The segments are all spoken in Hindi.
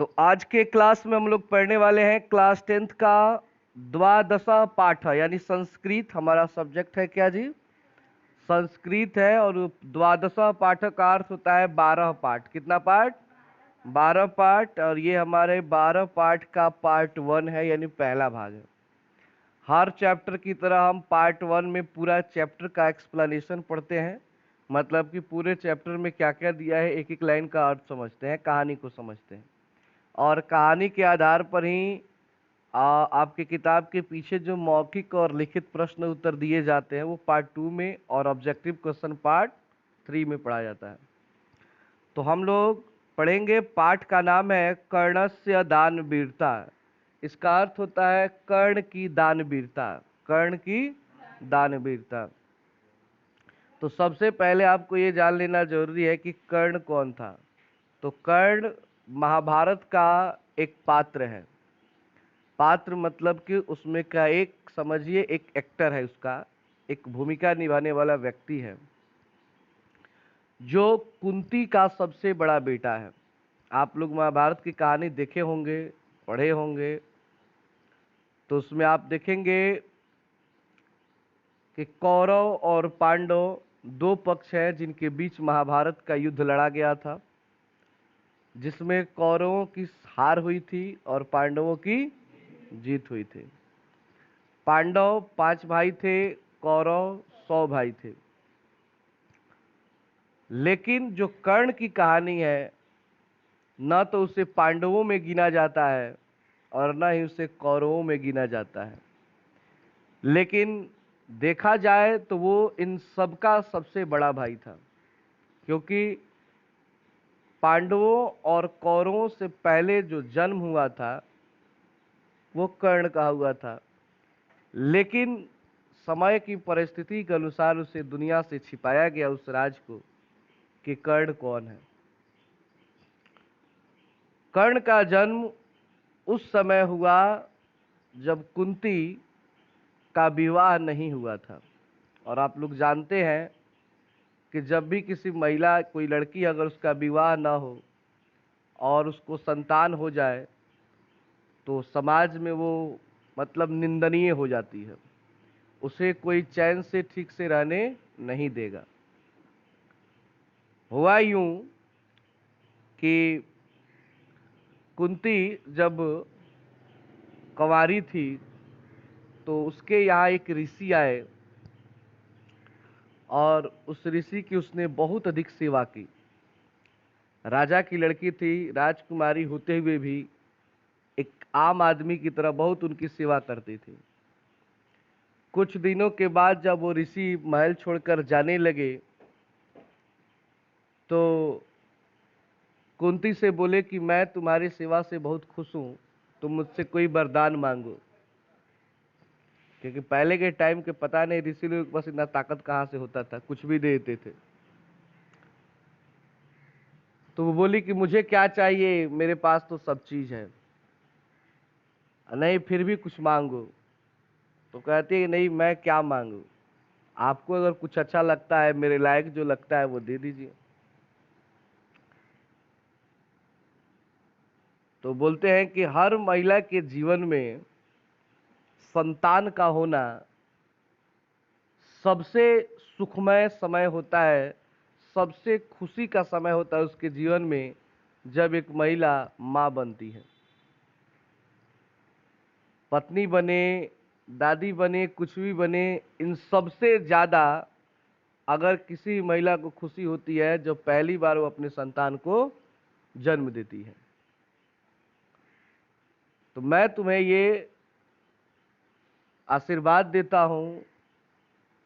तो आज के क्लास में हम लोग पढ़ने वाले हैं क्लास 10th का द्वादशा पाठ यानी संस्कृत। हमारा सब्जेक्ट है क्या जी? संस्कृत है। और द्वादशा पाठ का अर्थ होता है 12 पाठ। कितना पाठ? 12 पाठ। और ये हमारे 12 पाठ का पार्ट 1 है, यानी पहला भाग है। हर चैप्टर की तरह हम पार्ट 1 में पूरा चैप्टर का एक्सप्लेनेशन पढ़ते हैं, मतलब कि पूरे चैप्टर में क्या क्या दिया है, एक एक लाइन का अर्थ समझते हैं, कहानी को समझते हैं। और कहानी के आधार पर ही आपके किताब के पीछे जो मौखिक और लिखित प्रश्न उत्तर दिए जाते हैं वो पार्ट 2 में और ऑब्जेक्टिव क्वेश्चन पार्ट 3 में पढ़ा जाता है। तो हम लोग पढ़ेंगे। पाठ का नाम है कर्णस्य दानवीरता। इसका अर्थ होता है कर्ण की दानवीरता। कर्ण की दानवीरता। तो सबसे पहले आपको ये जान लेना जरूरी है कि कर्ण कौन था। तो कर्ण महाभारत का एक पात्र है। पात्र मतलब कि उसमें का एक, समझिए, एक एक्टर है, उसका एक भूमिका निभाने वाला व्यक्ति है, जो कुंती का सबसे बड़ा बेटा है। आप लोग महाभारत की कहानी देखे होंगे, पढ़े होंगे, तो उसमें आप देखेंगे कि कौरव और पांडव दो पक्ष हैं जिनके बीच महाभारत का युद्ध लड़ा गया था, जिसमें कौरवों की हार हुई थी और पांडवों की जीत हुई थी। पांडव 5 भाई थे, कौरव 100 भाई थे। लेकिन जो कर्ण की कहानी है, न तो उसे पांडवों में गिना जाता है और न ही उसे कौरवों में गिना जाता है। लेकिन देखा जाए तो वो इन सबका सबसे बड़ा भाई था, क्योंकि पांडवों और कौरवों से पहले जो जन्म हुआ था वो कर्ण का हुआ था। लेकिन समय की परिस्थिति के अनुसार उसे दुनिया से छिपाया गया, उस राज को, कि कर्ण कौन है। कर्ण का जन्म उस समय हुआ जब कुंती का विवाह नहीं हुआ था। और आप लोग जानते हैं कि जब भी किसी महिला, कोई लड़की, अगर उसका विवाह ना हो और उसको संतान हो जाए तो समाज में वो मतलब निंदनीय हो जाती है, उसे कोई चैन से ठीक से रहने नहीं देगा। हुआ यूं कि कुंती जब कंवारी थी तो उसके यहाँ एक ऋषि आए और उस ऋषि की उसने बहुत अधिक सेवा की। राजा की लड़की थी, राजकुमारी होते हुए भी एक आम आदमी की तरह बहुत उनकी सेवा करती थी। कुछ दिनों के बाद जब वो ऋषि महल छोड़कर जाने लगे तो कुंती से बोले कि मैं तुम्हारी सेवा से बहुत खुश हूं, तुम मुझसे कोई वरदान मांगो। क्योंकि पहले के टाइम के पता नहीं ऋषि लोग के पास इतना ताकत कहां से होता था, कुछ भी दे देते थे। तो वो बोली कि मुझे क्या चाहिए, मेरे पास तो सब चीज है। नहीं, फिर भी कुछ मांगो। तो कहती है नहीं, मैं क्या मांगू, आपको अगर कुछ अच्छा लगता है, मेरे लायक जो लगता है वो दे दीजिए। तो बोलते हैं कि हर महिला के जीवन में संतान का होना सबसे सुखमय समय होता है, सबसे खुशी का समय होता है उसके जीवन में, जब एक महिला माँ बनती है। पत्नी बने, दादी बने, कुछ भी बने, इन सबसे ज्यादा अगर किसी महिला को खुशी होती है जब पहली बार वो अपने संतान को जन्म देती है। तो मैं तुम्हें ये आशीर्वाद देता हूं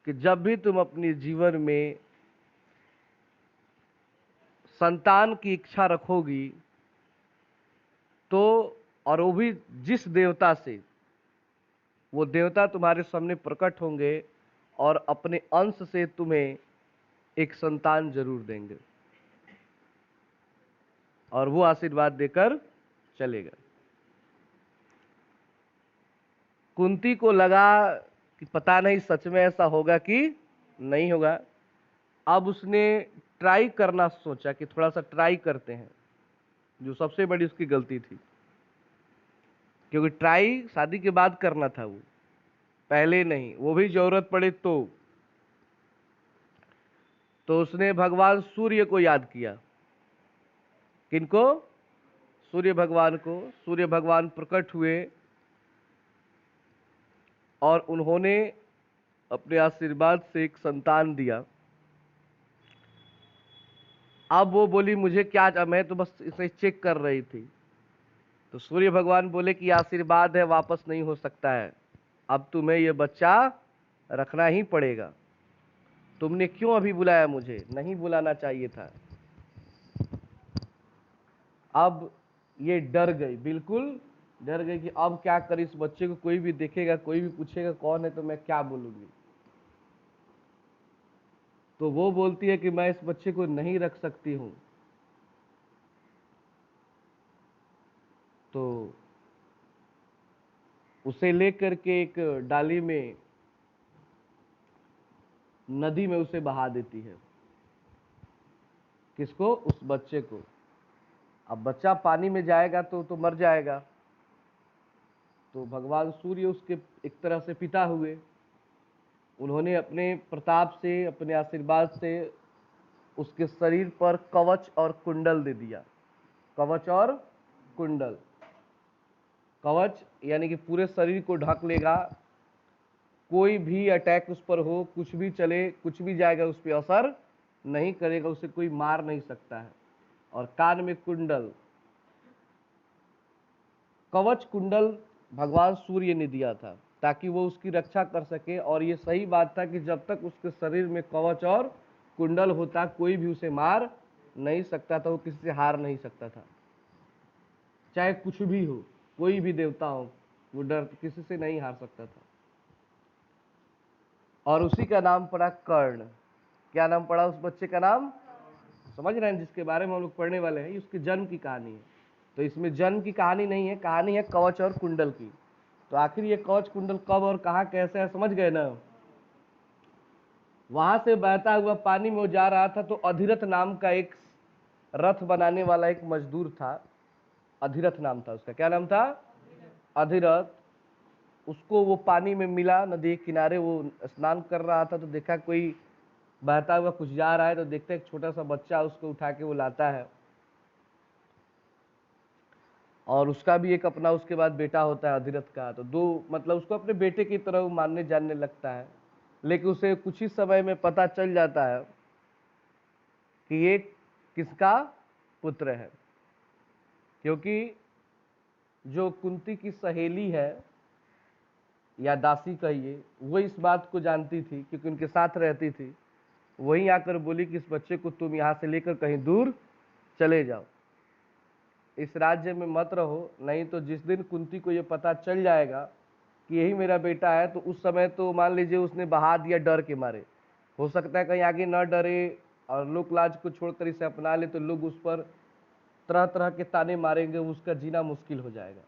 कि जब भी तुम अपने जीवन में संतान की इच्छा रखोगी तो, और वो भी जिस देवता से, वो देवता तुम्हारे सामने प्रकट होंगे और अपने अंश से तुम्हें एक संतान जरूर देंगे और वो आशीर्वाद देकर चलेगा। कुंती को लगा कि पता नहीं सच में ऐसा होगा कि नहीं होगा। अब उसने ट्राई करना सोचा कि थोड़ा सा ट्राई करते हैं। जो सबसे बड़ी उसकी गलती थी, क्योंकि ट्राई शादी के बाद करना था, वो पहले नहीं, वो भी जरूरत पड़े तो उसने भगवान सूर्य को याद किया। किनको? सूर्य भगवान को। सूर्य भगवान प्रकट हुए और उन्होंने अपने आशीर्वाद से एक संतान दिया। अब वो बोली मुझे क्या, मैं तो बस इसे चेक कर रही थी। तो सूर्य भगवान बोले कि आशीर्वाद है, वापस नहीं हो सकता है, अब तुम्हें ये बच्चा रखना ही पड़ेगा। तुमने क्यों अभी बुलाया मुझे? नहीं बुलाना चाहिए था। अब ये डर गई, बिल्कुल डर गई कि अब क्या कर, इस बच्चे को कोई भी देखेगा, कोई भी पूछेगा कौन है, तो मैं क्या बोलूंगी। तो वो बोलती है कि मैं इस बच्चे को नहीं रख सकती हूं। तो उसे लेकर के एक डाली में, नदी में उसे बहा देती है। किसको? उस बच्चे को। अब बच्चा पानी में जाएगा तो मर जाएगा। तो भगवान सूर्य उसके एक तरह से पिता हुए। उन्होंने अपने प्रताप से, अपने आशीर्वाद से उसके शरीर पर कवच और कुंडल दे दिया। कवच और कुंडल। कवच यानी कि पूरे शरीर को ढक लेगा, कोई भी अटैक उस पर हो, कुछ भी चले, कुछ भी जाएगा, उस पर असर नहीं करेगा, उसे कोई मार नहीं सकता है। और कान में कुंडल। कवच कुंडल भगवान सूर्य ने दिया था ताकि वो उसकी रक्षा कर सके। और ये सही बात था कि जब तक उसके शरीर में कवच और कुंडल होता, कोई भी उसे मार नहीं सकता था, वो किसी से हार नहीं सकता था, चाहे कुछ भी हो, कोई भी देवता हो, वो डर किसी से नहीं हार सकता था। और उसी का नाम पड़ा कर्ण। क्या नाम पड़ा उस बच्चे का? नाम समझ रहे हैं, जिसके बारे में हम लोग पढ़ने वाले हैं, उसकी जन्म की कहानी है। तो इसमें जन्म की कहानी नहीं है, कहानी है कवच और कुंडल की। तो आखिर ये कवच कुंडल कब और कहाँ कैसे है, समझ गए ना? वहां से बहता हुआ पानी में वो जा रहा था, तो अधिरथ नाम का एक रथ बनाने वाला एक मजदूर था। अधिरथ नाम था उसका। क्या नाम था? अधिरथ। उसको वो पानी में मिला, नदी के किनारे वो स्नान कर रहा था, तो देखा कोई बहता हुआ कुछ जा रहा है, तो देखते एक छोटा सा बच्चा, उसको उठा के वो लाता है। और उसका भी एक अपना उसके बाद बेटा होता है अधिरथ का। तो दो, मतलब उसको अपने बेटे की तरह मानने जानने लगता है। लेकिन उसे कुछ ही समय में पता चल जाता है कि ये किसका पुत्र है, क्योंकि जो कुंती की सहेली है या दासी कहिए, वो इस बात को जानती थी क्योंकि उनके साथ रहती थी। वहीं आकर बोली कि इस बच्चे को तुम यहाँ से लेकर कहीं दूर चले जाओ, इस राज्य में मत रहो, नहीं तो जिस दिन कुंती को ये पता चल जाएगा कि यही मेरा बेटा है, तो उस समय तो मान लीजिए उसने बहा दिया डर के मारे। हो सकता है कहीं आगे न डरे और लोक लाज को छोड़कर इसे अपना ले, तो लोग उस पर तरह तरह के ताने मारेंगे, उसका जीना मुश्किल हो जाएगा।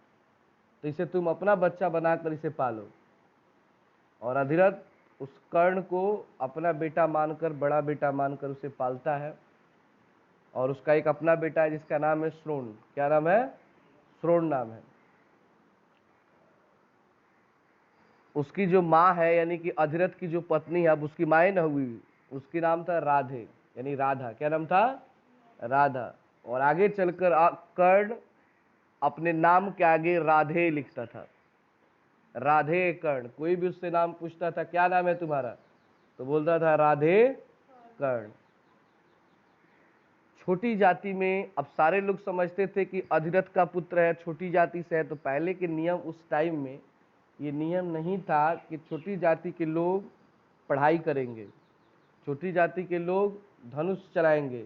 तो इसे तुम अपना बच्चा बनाकर इसे पालो। और अधिरथ उस कर्ण को अपना बेटा मानकर, बड़ा बेटा मानकर उसे पालता है। और उसका एक अपना बेटा है जिसका नाम है श्रोण। क्या नाम है? श्रोण नाम है। उसकी जो माँ है, यानी कि अधिरथ की जो पत्नी है, अब उसकी माए न हुई, उसकी नाम था राधे, यानी राधा। क्या नाम था? राधा। और आगे चलकर कर्ण अपने नाम के आगे राधे लिखता था। राधे कर्ण। कोई भी उससे नाम पूछता था क्या नाम है तुम्हारा, तो बोलता था राधे कर्ण। छोटी जाति में, अब सारे लोग समझते थे कि अधिरथ का पुत्र है, छोटी जाति से है। तो पहले के नियम, उस टाइम में ये नियम नहीं था कि छोटी जाति के लोग पढ़ाई करेंगे, छोटी जाति के लोग धनुष चलाएंगे,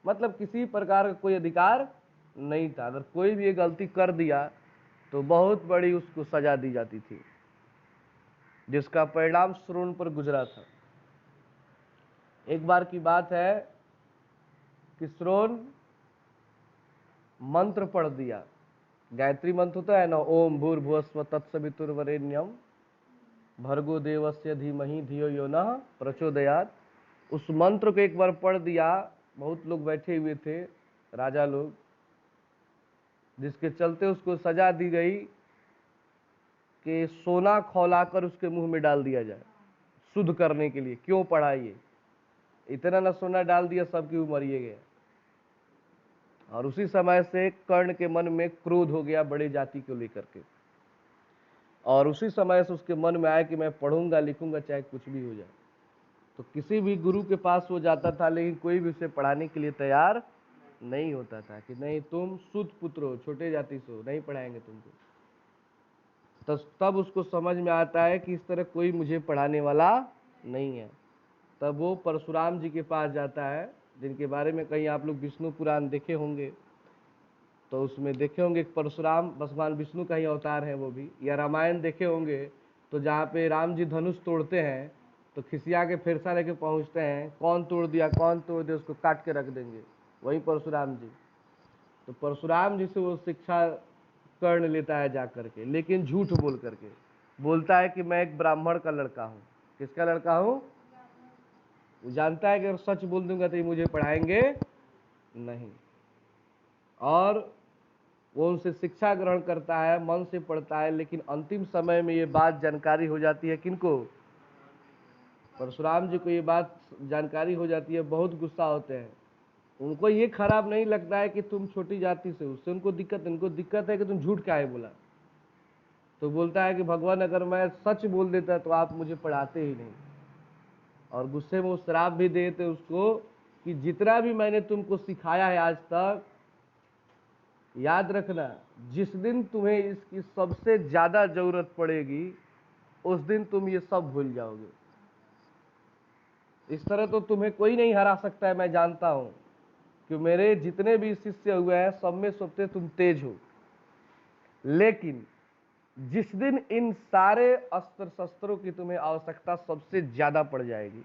मतलब किसी प्रकार का कोई अधिकार नहीं था। अगर कोई भी ये गलती कर दिया तो बहुत बड़ी उसको सजा दी जाती थी, जिसका परिणाम श्रोण पर गुजरा था। एक बार की बात है कि श्रोण मंत्र पढ़ दिया, गायत्री मंत्र होता है ना, ओम भूर्भुवस्व तत्सवितुर्वरेण्यम भर्गो देवस्य धीमहि धियो यो नः प्रचोदयात्। उस मंत्र को एक बार पढ़ दिया। बहुत लोग बैठे हुए थे, राजा लोग। जिसके चलते उसको सजा दी गई कि सोना खौलाकर उसके मुंह में डाल दिया जाए शुद्ध करने के लिए। क्यों पढ़ा ये? इतना न सोना डाल दिया सबकी उम्र ये गया। और उसी समय से कर्ण के मन में क्रोध हो गया बड़े जाति को लेकर के, और उसी समय से उसके मन में आया कि मैं पढ़ूंगा लिखूंगा चाहे कुछ भी हो जाए। तो किसी भी गुरु के पास वो जाता था, लेकिन कोई भी उसे पढ़ाने के लिए तैयार नहीं होता था कि नहीं तुम शुद्ध पुत्र हो, छोटे जाति से हो, नहीं पढ़ाएंगे तुमको। तो तब उसको समझ में आता है कि इस तरह कोई मुझे पढ़ाने वाला नहीं है। तब वो परशुराम जी के पास जाता है, जिनके बारे में कहीं आप लोग विष्णु पुराण देखे होंगे, तो उसमें देखे होंगे परशुराम भगवान विष्णु का ही अवतार है वो भी, या रामायण देखे होंगे तो जहाँ पे राम जी धनुष तोड़ते हैं तो खिसिया के फिरसा लेके पहुँचते हैं, कौन तोड़ दिया कौन तोड़ दिया, उसको काट के रख देंगे, वही परशुराम जी। तो परशुराम जी से वो शिक्षा कर्ण लेता है जा करके, लेकिन झूठ बोल करके बोलता है कि मैं एक ब्राह्मण का लड़का हूँ। किसका लड़का हूँ? वो जानता है कि अगर सच बोल दूंगा तो ये मुझे पढ़ाएंगे नहीं, और वो उनसे शिक्षा ग्रहण करता है, मन से पढ़ता है। लेकिन अंतिम समय में ये बात जानकारी हो जाती है किनको? परशुराम जी को ये बात जानकारी हो जाती है, बहुत गुस्सा होते हैं। उनको ये खराब नहीं लगता है कि तुम छोटी जाति से, उससे उनको दिक्कत है कि तुम झूठ क्या है बोला। तो बोलता है कि भगवान अगर मैं सच बोल देता तो आप मुझे पढ़ाते ही नहीं। और गुस्से में वो श्राप भी देते उसको कि जितना भी मैंने तुमको सिखाया है आज तक, याद रखना जिस दिन तुम्हें इसकी सबसे ज्यादा जरूरत पड़ेगी उस दिन तुम ये सब भूल जाओगे। इस तरह तो तुम्हें कोई नहीं हरा सकता है, मैं जानता हूं कि मेरे जितने भी शिष्य हुए हैं सब में सबसे तुम तेज हो। लेकिन जिस दिन इन सारे अस्त्र शस्त्रों की तुम्हें आवश्यकता सबसे ज्यादा पड़ जाएगी,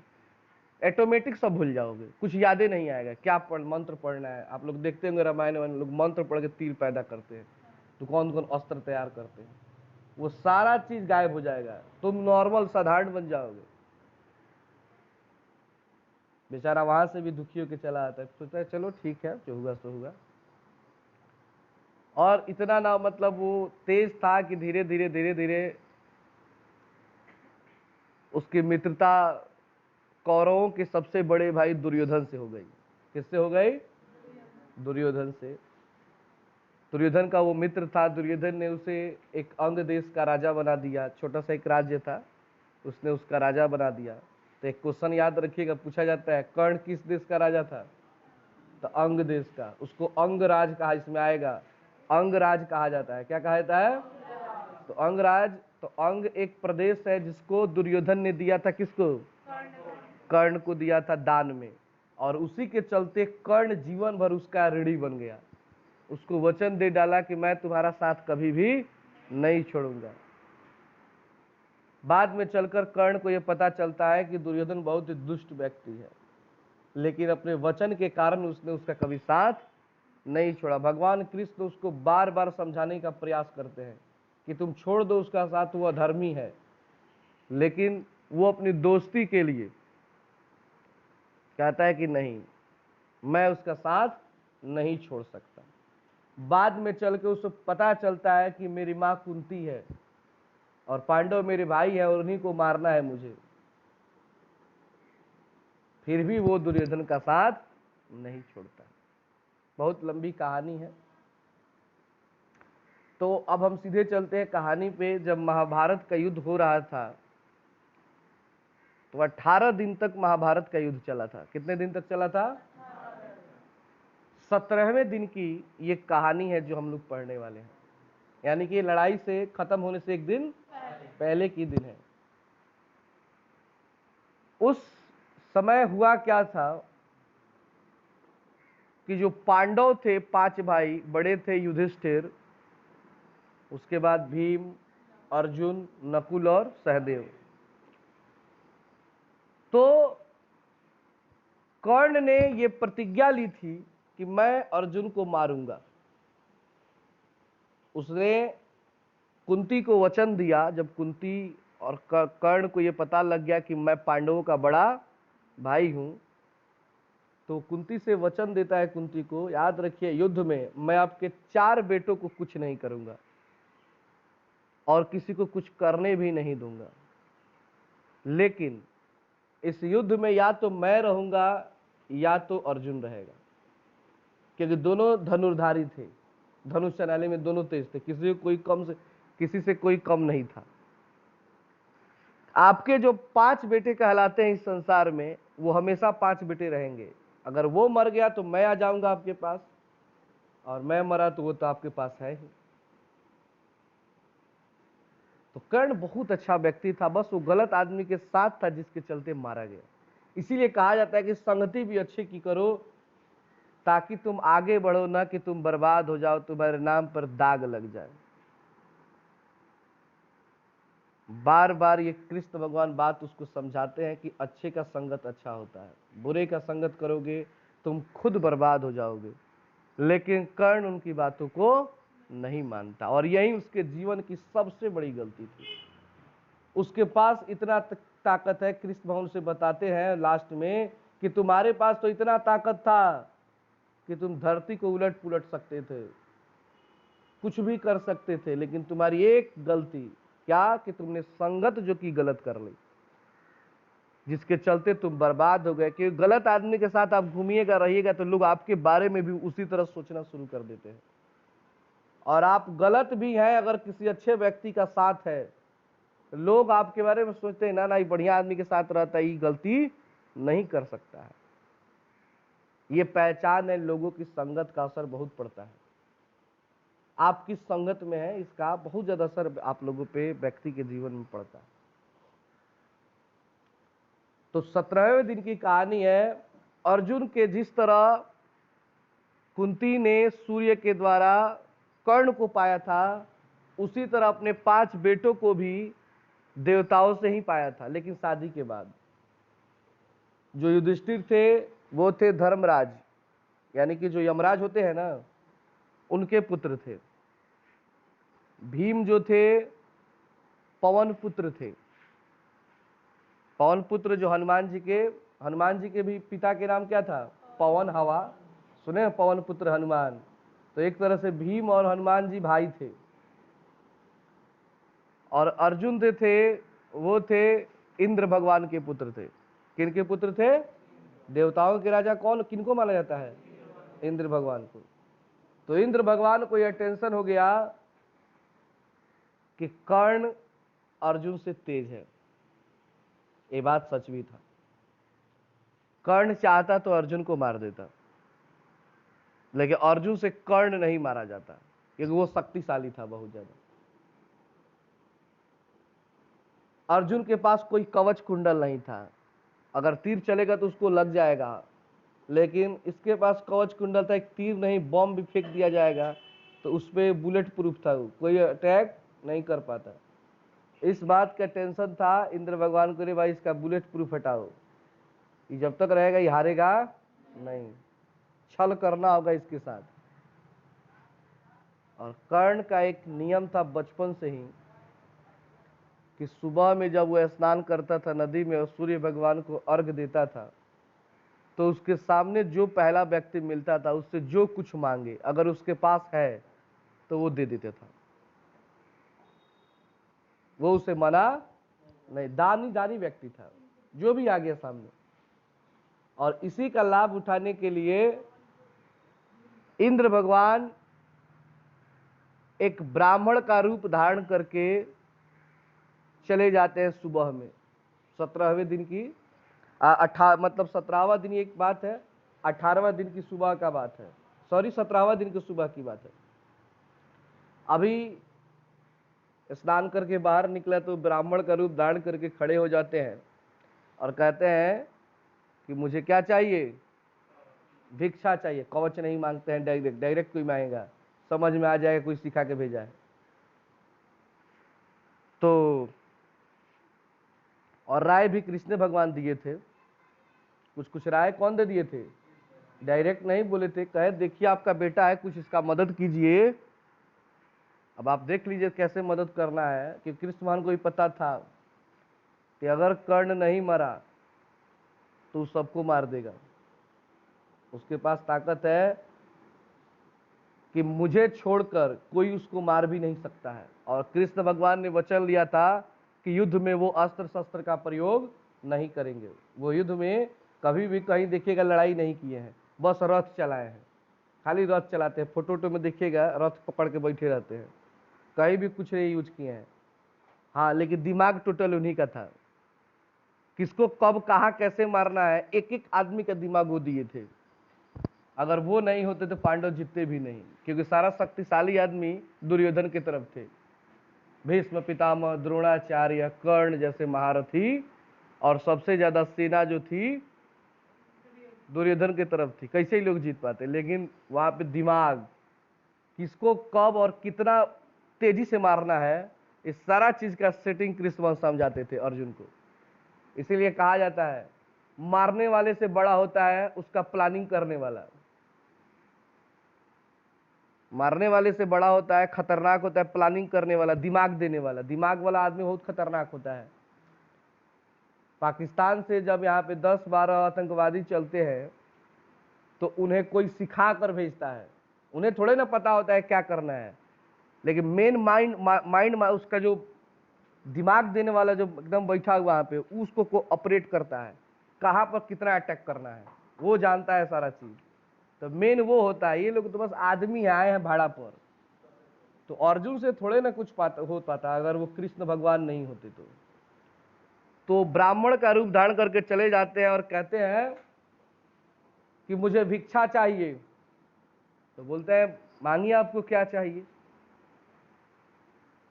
ऑटोमेटिक सब भूल जाओगे, कुछ यादें नहीं आएगा। क्या मंत्र पढ़ना है, आप लोग देखते होंगे रामायण में लोग मंत्र पढ़ के तीर पैदा करते हैं, तो कौन कौन अस्त्र तैयार करते हैं, वो सारा चीज गायब हो जाएगा, तुम नॉर्मल साधारण बन जाओगे। बेचारा वहां से भी दुखी होकर चला आता है, सोचता है चलो ठीक है जो हुआ सो हुआ। और इतना ना मतलब वो तेज था कि धीरे धीरे उसकी मित्रता कौरवों के सबसे बड़े भाई दुर्योधन से हो गई। किससे हो गई? दुर्योधन से। दुर्योधन का वो मित्र था, दुर्योधन ने उसे एक अंग देश का राजा बना दिया, छोटा सा एक राज्य था, उसने उसका राजा बना दिया। तो एक क्वेश्चन याद रखिएगा, पूछा जाता है कर्ण किस देश का राजा था? तो अंग देश का, उसको अंगराज कहा, इसमें आएगा अंगराज कहा जाता है। क्या कहा जाता है? तो अंगराज। तो अंग एक प्रदेश है जिसको दुर्योधन ने दिया था, किसको? कर्ण को दिया था दान में, और उसी के चलते कर्ण जीवन भर उसका ऋणी बन गया। उसको वचन दे डाला कि मैं तुम्हारा साथ कभी भी नहीं छोड़ूंगा। बाद में चलकर कर्ण को यह पता चलता है कि दुर्योधन बहुत ही दुष्ट व्यक्ति है, लेकिन अपने वचन के कारण उसने उसका कभी साथ नहीं छोड़ा। भगवान कृष्ण उसको बार बार समझाने का प्रयास करते हैं कि तुम छोड़ दो उसका साथ, वो अधर्मी है, लेकिन वो अपनी दोस्ती के लिए कहता है कि नहीं, मैं उसका साथ नहीं छोड़ सकता। बाद में चल के उसे पता चलता है कि मेरी माँ कुंती है और पांडव मेरे भाई है और उन्हीं को मारना है मुझे, फिर भी वो दुर्योधन का साथ नहीं छोड़ता। बहुत लंबी कहानी है, तो अब हम सीधे चलते हैं कहानी पे। जब महाभारत का युद्ध हो रहा था तो 18 दिन तक महाभारत का युद्ध चला था। कितने दिन तक चला था? 17वें दिन की ये कहानी है जो हम लोग पढ़ने वाले हैं, यानी कि लड़ाई से खत्म होने से एक दिन पहले की दिन है। उस समय हुआ क्या था कि जो पांडव थे 5 भाई, बड़े थे युधिष्ठिर, उसके बाद भीम, अर्जुन, नकुल और सहदेव। तो कर्ण ने ये प्रतिज्ञा ली थी कि मैं अर्जुन को मारूंगा। उसने कुंती को वचन दिया। जब कुंती और कर्ण को यह पता लग गया कि मैं पांडवों का बड़ा भाई हूं, तो कुंती से वचन देता है कुंती को, याद रखिए युद्ध में मैं आपके 4 बेटों को कुछ नहीं करूंगा और किसी को कुछ करने भी नहीं दूंगा, लेकिन इस युद्ध में या तो मैं रहूंगा या तो अर्जुन रहेगा, क्योंकि दोनों धनुर्धारी थे, धनुष चलाने में दोनों तेज थे, किसी से कोई कम नहीं था। आपके जो 5 बेटे कहलाते हैं इस संसार में, वो हमेशा 5 बेटे रहेंगे। अगर वो मर गया तो मैं आ जाऊंगा आपके पास, और मैं मरा तो वो तो आपके पास है ही। तो कर्ण बहुत अच्छा व्यक्ति था, बस वो गलत आदमी के साथ था जिसके चलते मारा गया। इसीलिए कहा जाता है कि संगति भी अच्छी की करो ताकि तुम आगे बढ़ो, ना कि तुम बर्बाद हो जाओ, तुम्हारे नाम पर दाग लग जाए। बार बार ये कृष्ण भगवान बात उसको समझाते हैं कि अच्छे का संगत अच्छा होता है, बुरे का संगत करोगे तुम खुद बर्बाद हो जाओगे। लेकिन कर्ण उनकी बातों को नहीं मानता, और यही उसके जीवन की सबसे बड़ी गलती थी। उसके पास इतना ताकत है, कृष्ण भगवान से बताते हैं लास्ट में कि तुम्हारे पास तो इतना ताकत था कि तुम धरती को उलट पुलट सकते थे, कुछ भी कर सकते थे, लेकिन तुम्हारी एक गलती क्या कि तुमने संगत जो की गलत कर ली, जिसके चलते तुम बर्बाद हो गए। क्योंकि गलत आदमी के साथ आप घूमिएगा रहिएगा तो लोग आपके बारे में भी उसी तरह सोचना शुरू कर देते हैं, और आप गलत भी हैं अगर किसी अच्छे व्यक्ति का साथ है, लोग आपके बारे में सोचते हैं ना ना ये बढ़िया आदमी के साथ रहता है, ये गलती नहीं कर सकता है। ये पहचान है, लोगों की संगत का असर बहुत पड़ता है। आप किस संगत में है इसका बहुत ज्यादा असर आप लोगों पे, व्यक्ति के जीवन में पड़ता है। तो 17वें दिन की कहानी है, अर्जुन के जिस तरह कुंती ने सूर्य के द्वारा कर्ण को पाया था, उसी तरह अपने 5 बेटों को भी देवताओं से ही पाया था, लेकिन शादी के बाद। जो युधिष्ठिर थे वो थे धर्मराज, यानी कि जो यमराज होते हैं ना, उनके पुत्र थे। भीम जो थे पवन पुत्र थे। पवन पुत्र जो हनुमान जी के भी पिता के नाम क्या था? पवन हवा। सुने पवन पुत्र हनुमान। तो एक तरह से भीम और हनुमान जी भाई थे। और अर्जुन जो थे वो थे इंद्र भगवान के पुत्र थे। किनके पुत्र थे? देवताओं के राजा कौन, किनको माना जाता है? इंद्र भगवान को। तो इंद्र भगवान को यह टेंशन हो गया कि कर्ण अर्जुन से तेज है। ये बात सच भी था। कर्ण चाहता तो अर्जुन को मार देता, लेकिन अर्जुन से कर्ण नहीं मारा जाता क्योंकि वो शक्तिशाली था बहुत ज्यादा। अर्जुन के पास कोई कवच कुंडल नहीं था, अगर तीर चलेगा तो उसको लग जाएगा, लेकिन इसके पास कवच कुंडल था, एक तीर नहीं बॉम्ब भी फेंक दिया जाएगा तो उस पर बुलेट प्रूफ था, कोई अटैक नहीं कर पाता। इस बात का टेंशन था इंद्र भगवान को, रे भाई इसका बुलेट प्रूफ हटाओ, ये जब तक रहेगा ये हारेगा नहीं, छल करना होगा इसके साथ। और कर्ण का एक नियम था बचपन से ही कि सुबह में जब वो स्नान करता था नदी में और सूर्य भगवान को अर्घ देता था, तो उसके सामने जो पहला व्यक्ति मिलता था उससे जो कुछ मांगे अगर उसके पास है तो वो दे देता था, वो उसे मना नहीं। दानी व्यक्ति था जो भी आ गया सामने। और इसी का लाभ उठाने के लिए इंद्र भगवान एक ब्राह्मण का रूप धारण करके चले जाते हैं सुबह में। 17वें दिन की मतलब 17वां दिन एक बात है, 18वां दिन की सुबह का बात है, सॉरी 17वां दिन की सुबह की बात है। अभी स्नान करके बाहर निकला तो ब्राह्मण का रूप धारण करके खड़े हो जाते हैं और कहते हैं कि मुझे क्या चाहिए? भिक्षा चाहिए। कवच नहीं मांगते हैं, डायरेक्ट कोई मांगेगा, समझ में आ जाएगा कोई सिखा के भेजा है। तो और राय भी कृष्ण भगवान दिए थे, कुछ कुछ राय कौन दे दिए थे? डायरेक्ट नहीं बोले थे, कहे देखिए आपका बेटा है, कुछ इसका मदद कीजिए। अब आप देख लीजिए कैसे मदद करना है, कि कृष्ण भगवान को भी पता था कि अगर कर्ण नहीं मरा तो सबको मार देगा। उसके पास ताकत है कि मुझे छोड़कर कोई उसको मार भी नहीं सकता है। और कृष्ण भगवान ने वचन लिया था कि युद्ध में वो अस्त्र शस्त्र का प्रयोग नहीं करेंगे। वो युद्ध में कभी भी कहीं देखिएगा लड़ाई नहीं किए हैं, बस रथ चलाए हैं, खाली रथ चलाते हैं। फोटो में देखिएगा रथ पकड़ के बैठे रहते हैं, कहीं भी कुछ नहीं यूज किए हैं। हाँ, लेकिन दिमाग टोटल उन्हीं का था। किसको कब कहाँ कैसे मारना है, एक एक आदमी का दिमाग वो दिए थे। अगर वो नहीं होते तो पांडव जीतते भी नहीं, क्योंकि सारा शक्तिशाली आदमी दुर्योधन की तरफ थे। भीष्म पितामह, द्रोणाचार्य, कर्ण जैसे महारथी, और सबसे ज्यादा सेना जो थी दुर्योधन की तरफ थी। कैसे ही लोग जीत पाते, लेकिन वहां पे दिमाग, किसको कब और कितना तेजी से मारना है, इस सारा चीज का सेटिंग कृष्ण समझाते थे अर्जुन को। इसीलिए कहा जाता है मारने वाले से बड़ा होता है उसका प्लानिंग करने वाला। मारने वाले से बड़ा होता है, खतरनाक होता है प्लानिंग करने वाला, दिमाग देने वाला। दिमाग वाला आदमी बहुत खतरनाक होता है। पाकिस्तान से जब यहाँ पे 10-12 आतंकवादी चलते हैं तो उन्हें कोई सिखा कर भेजता है। उन्हें थोड़े ना पता होता है क्या करना है, लेकिन मेन माइंड उसका जो दिमाग देने वाला जो एकदम बैठा हुआ वहां पे, उसको को ऑपरेट करता है, कहाँ पर कितना अटैक करना है वो जानता है सारा चीज। तो मेन वो होता है। ये लोग तो बस आदमी आए हैं भाड़ा पर। तो अर्जुन से थोड़े ना कुछ हो पाता अगर वो कृष्ण भगवान नहीं होते तो ब्राह्मण का रूप धारण करके चले जाते हैं और कहते हैं कि मुझे भिक्षा चाहिए। तो बोलते हैं मांगिए आपको क्या चाहिए।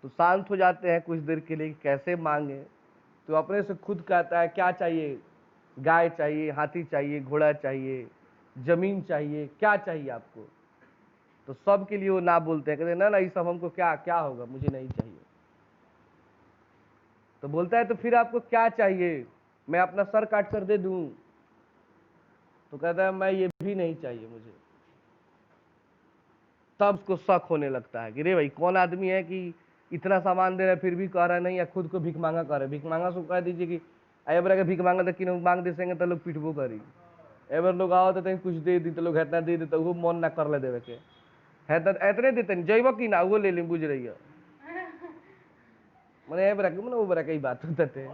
तो शांत हो जाते हैं कुछ देर के लिए, कैसे मांगे। तो अपने से खुद कहता है क्या चाहिए, गाय चाहिए, हाथी चाहिए, घोड़ा चाहिए, जमीन चाहिए, क्या चाहिए आपको। तो सब के लिए वो ना बोलते हैं, कहते ना ना ये सब हमको क्या क्या होगा, मुझे नहीं चाहिए। तो बोलता है तो फिर आपको क्या चाहिए, मैं अपना सर काट कर दे दूं। तो कहता है मैं ये भी नहीं चाहिए मुझे। तब उसको शक होने लगता है कि रे भाई कौन आदमी है कि इतना सामान दे रहा है फिर भी कह रहा है नहीं, या खुद को भीख मांगा कर रहा है। भीख मांगा सो कह दीजिए कि एबर के भीख मांगा तो कि मांग दे सेंगे तो लोग पिटबो करी। एबर लोग आओ तो कुछ दे दी तो लोग हेतना दे देते, वो मन ना कर ले देवे के है तो एतने देते नहीं जैब कि ना वो ले ली, बुझ रही है मैंने एबर के मैंने वो बरा कई बात होते थे।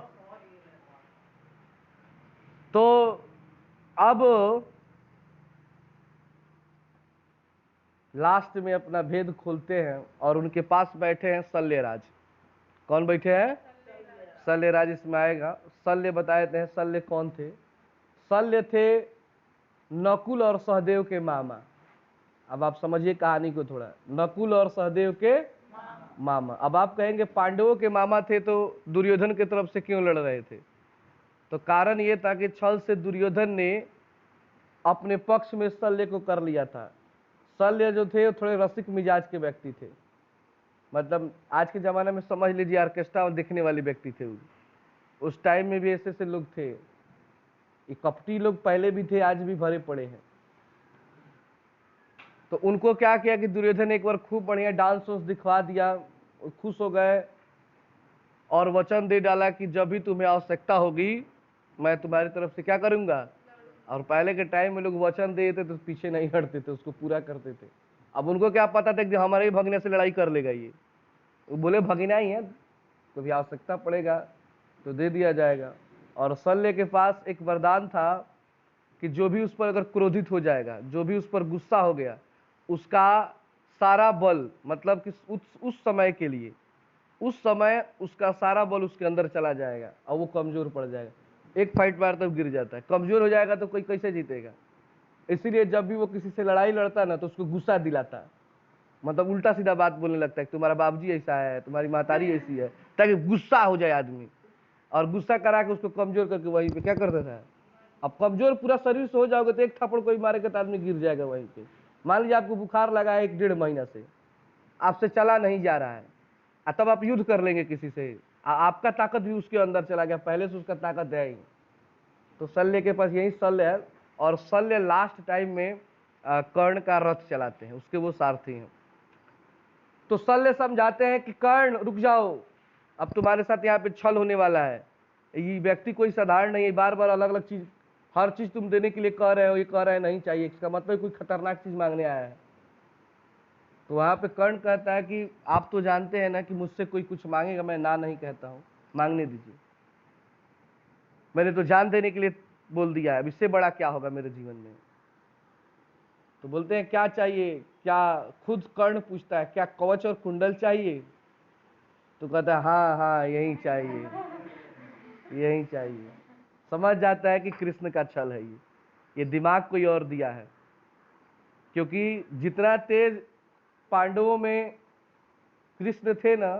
तो अब लास्ट में अपना भेद खोलते हैं और उनके पास बैठे हैं शल्यराज। कौन बैठे हैं? शल्यराज इसमें आएगा। शल्य बताए थे, शल्य कौन थे? शल्य थे नकुल और सहदेव के मामा। अब आप समझिए कहानी को थोड़ा। नकुल और सहदेव के मामा। अब आप कहेंगे पांडवों के मामा थे तो दुर्योधन की तरफ से क्यों लड़ रहे थे? तो कारण ये था कि छल से दुर्योधन ने अपने पक्ष में शल्य को कर लिया था। शल्य जो थे थोड़े रसिक मिजाज के व्यक्ति थे, मतलब आज के जमाने में समझ लीजिए ऑर्केस्ट्रा में देखने वाले व्यक्ति थे। उस टाइम में भी ऐसे ऐसे लोग थे। ये कपटी लोग पहले भी थे, आज भी भरे पड़े हैं। तो उनको क्या किया कि दुर्योधन एक बार खूब बढ़िया डांस वांस दिखवा दिया, खुश हो गए और वचन दे डाला कि जब भी तुम्हें आवश्यकता होगी मैं तुम्हारी तरफ से क्या करूंगा। और पहले के टाइम में लोग वचन देते तो पीछे नहीं हटते थे, उसको पूरा करते थे। अब उनको क्या पता था कि हमारे ही भगने से लड़ाई कर लेगा ये। वो बोले भगना ही है, कभी आवश्यकता पड़ेगा तो दे दिया जाएगा। और शल्य के पास एक वरदान था कि जो भी उस पर अगर क्रोधित हो जाएगा, जो भी उस पर गुस्सा हो गया, उसका सारा बल, मतलब कि उस समय के लिए, उस समय उसका सारा बल उसके अंदर चला जाएगा और वो कमजोर पड़ जाएगा। एक फाइट मार तब गिर जाता है, कमजोर हो जाएगा तो कोई कैसे जीतेगा। इसीलिए जब भी वो किसी से लड़ाई लड़ता ना तो उसको गुस्सा दिलाता, मतलब उल्टा सीधा बात बोलने लगता है, तुम्हारा बाबूजी ऐसा है, तुम्हारी मातारी ऐसी है, ताकि गुस्सा हो जाए आदमी। और गुस्सा करा के उसको कमजोर करके वहीं पे क्या करता था। अब कमजोर पूरा शरीर से हो जाओगे तो एक थप्पड़ कोई मारेगा तो आदमी गिर जाएगा वहीं पे। मान लीजिए आपको बुखार लगा है 1-1.5 महीना से, आपसे चला नहीं जा रहा है, तब आप युद्ध कर लेंगे किसी से, आपका ताकत भी उसके अंदर चला गया, पहले से उसका ताकत है ही। तो शल्य के पास यही शल्य है। और शल्य लास्ट टाइम में कर्ण का रथ चलाते हैं, उसके वो सारथी हैं। तो शल्य समझाते हैं कि कर्ण रुक जाओ, अब तुम्हारे साथ यहाँ पे छल होने वाला है। ये व्यक्ति कोई साधारण नहीं है, बार बार अलग अलग चीज हर चीज तुम देने के लिए कह रहे हो, ये कह रहे हैं नहीं चाहिए, इसका मतलब कोई खतरनाक चीज मांगने आया है। तो वहां पे कर्ण कहता है कि आप तो जानते हैं ना कि मुझसे कोई कुछ मांगेगा मैं ना नहीं कहता हूं, मांगने दीजिए, मैंने तो जान देने के लिए बोल दिया है, अब इससे बड़ा क्या होगा मेरे जीवन में। तो बोलते हैं क्या चाहिए, क्या खुद कर्ण पूछता है क्या कवच और कुंडल चाहिए? तो कहता है हाँ हाँ यही चाहिए, यही चाहिए। समझ जाता है कि कृष्ण का छल है ये दिमाग कोई और दिया है, क्योंकि जितना तेज पांडवों में कृष्ण थे ना,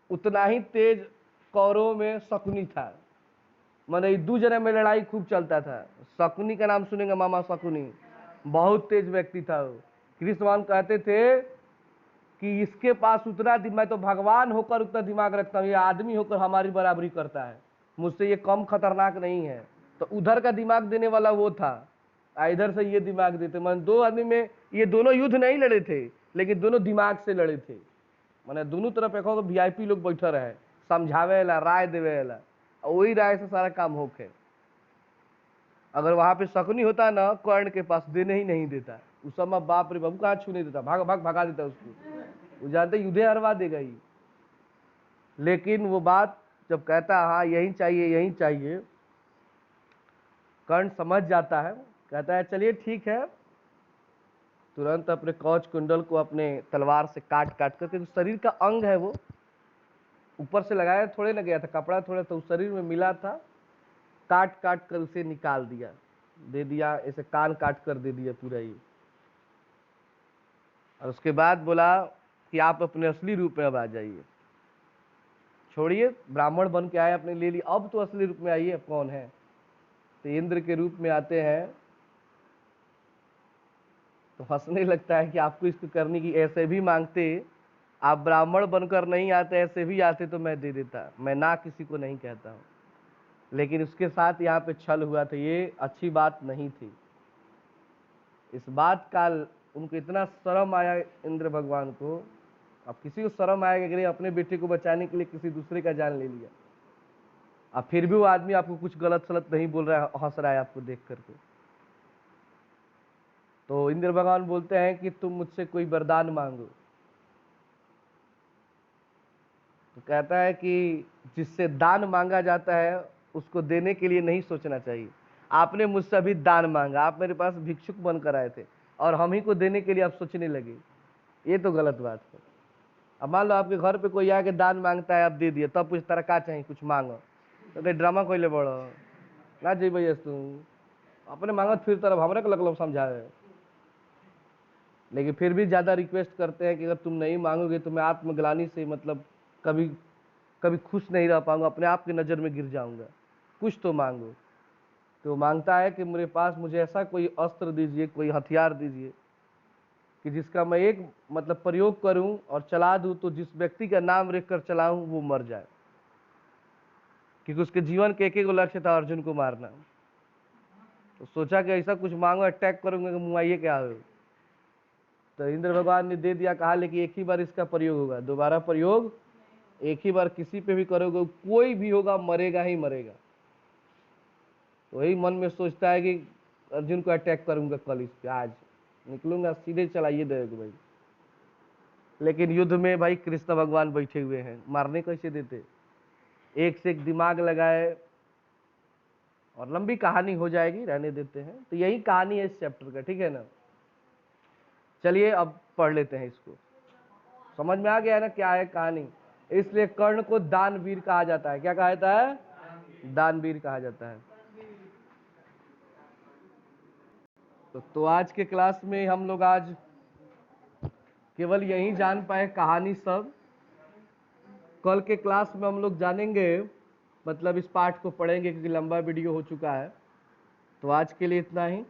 उतना ही तेज कौरवों में शकुनी था। माने दो जने में लड़ाई खूब चलता था। शकुनी का नाम सुनेंगे मामा, शकुनी बहुत तेज व्यक्ति था वो। कृष्ण भगवान कहते थे कि इसके पास उतना मैं तो भगवान होकर उतना दिमाग रखता हूँ, ये आदमी होकर हमारी बराबरी करता है, मुझसे ये कम खतरनाक नहीं है। तो उधर का दिमाग देने वाला वो था, इधर से ये दिमाग देते। मैंने दो आदमी में ये दोनों युद्ध नहीं लड़े थे, लेकिन दोनों दिमाग से लड़े थे। मैंने दोनों तरफ एक वीआईपी लोग बैठे रहे, समझावे ला, राय देवे ला, वही राय से सारा काम होके। अगर वहां पे शकुनी होता ना, कर्ण के पास देने ही नहीं देता, उस समय बाप रे बाबू कहाँ छूने देता, भाग भाग भगा देता उसको, वो जानते युद्धे हरवा देगा ही। लेकिन वो बात जब कहता हाँ यही चाहिए यही चाहिए, कर्ण समझ जाता है, कहता है चलिए ठीक है। तुरंत अपने कवच कुंडल को अपने तलवार से काट काट करके, जो शरीर का अंग है वो ऊपर से लगाया थोड़े न गया था, कपड़ा थोड़ा तो उस शरीर में मिला था, काट काट कर उसे निकाल दिया, दे दिया, ऐसे कान काट कर दे दिया पूरा ही। और उसके बाद बोला कि आप अपने असली रूप में अब आ जाइए, छोड़िए ब्राह्मण बन के आए अपने ले लिए, अब तो असली रूप में आइए, अब कौन है। तो इंद्र के रूप में आते हैं, तो हंसने लगता है कि आपको इसको करने की, ऐसे भी मांगते, आप ब्राह्मण बनकर नहीं आते, ऐसे भी आते तो मैं दे देता, मैं ना किसी को नहीं कहता हूँ। लेकिन उसके साथ यहाँ पे छल हुआ था, ये अच्छी बात नहीं थी। इस बात का उनको इतना शर्म आया इंद्र भगवान को। अब किसी को शर्म आएगा कि नहीं, अपने बेटे को बचाने के लिए किसी दूसरे का जान ले लिया। अब फिर भी वो आदमी आपको कुछ गलत सलत नहीं बोल रहा है, हंस रहा है आपको देख करके। तो इंद्र भगवान बोलते हैं कि तुम मुझसे कोई वरदान मांगो। तो कहता है कि जिससे दान मांगा जाता है उसको देने के लिए नहीं सोचना चाहिए। आपने मुझसे अभी दान मांगा, आप मेरे पास भिक्षुक बनकर आए थे और हम ही को देने के लिए आप सोचने लगे, ये तो गलत बात है। अब मान लो आपके घर पे कोई आके दान मांगता है, आप दे दिए, तब पूछता क्या चाहिए, कुछ मांगो, तो ड्रामा कोई ले बड़ो ना जी भैया, तू अपने मांगत फिर तरफ हमारे को लगलो समझावे। लेकिन फिर भी ज्यादा रिक्वेस्ट करते हैं कि अगर तुम नहीं मांगोगे तो मैं आत्मग्लानि से मतलब कभी कभी खुश नहीं रह पाऊंगा, अपने आप की नजर में गिर जाऊंगा, कुछ तो मांगो। तो मांगता है कि मेरे पास मुझे ऐसा कोई अस्त्र दीजिए, कोई हथियार दीजिए कि जिसका मैं एक मतलब प्रयोग करूं और चला दूं तो जिस व्यक्ति का नाम रेख कर चलाऊं वो मर जाए, क्योंकि उसके जीवन के एक लक्ष्य था अर्जुन को मारना। तो सोचा कि ऐसा कुछ मांगो, अटैक करूंगा कि मुआइए क्या हो। तो इंद्र भगवान ने दे दिया, कहा लेकिन एक ही बार इसका प्रयोग होगा, दोबारा प्रयोग एक ही बार किसी पे भी करोगे, कोई भी होगा मरेगा ही मरेगा। वही मन में सोचता है कि अर्जुन को अटैक करूंगा कल, इस पे आज निकलूंगा सीधे चलाइए देगा भाई। लेकिन युद्ध में भाई कृष्ण भगवान बैठे हुए हैं, मारने कैसे देते, एक से एक दिमाग लगाए। और लंबी कहानी हो जाएगी, रहने देते हैं। तो यही कहानी है इस चैप्टर का, ठीक है ना। चलिए अब पढ़ लेते हैं इसको, समझ में आ गया है ना क्या है कहानी। इसलिए कर्ण को दानवीर कहा जाता है। क्या कहा जाता है? दानवीर कहा जाता है। तो आज के क्लास में हम लोग आज केवल यही जान पाए कहानी सब। कल के क्लास में हम लोग जानेंगे, मतलब इस पाठ को पढ़ेंगे क्योंकि लंबा वीडियो हो चुका है। तो आज के लिए इतना ही।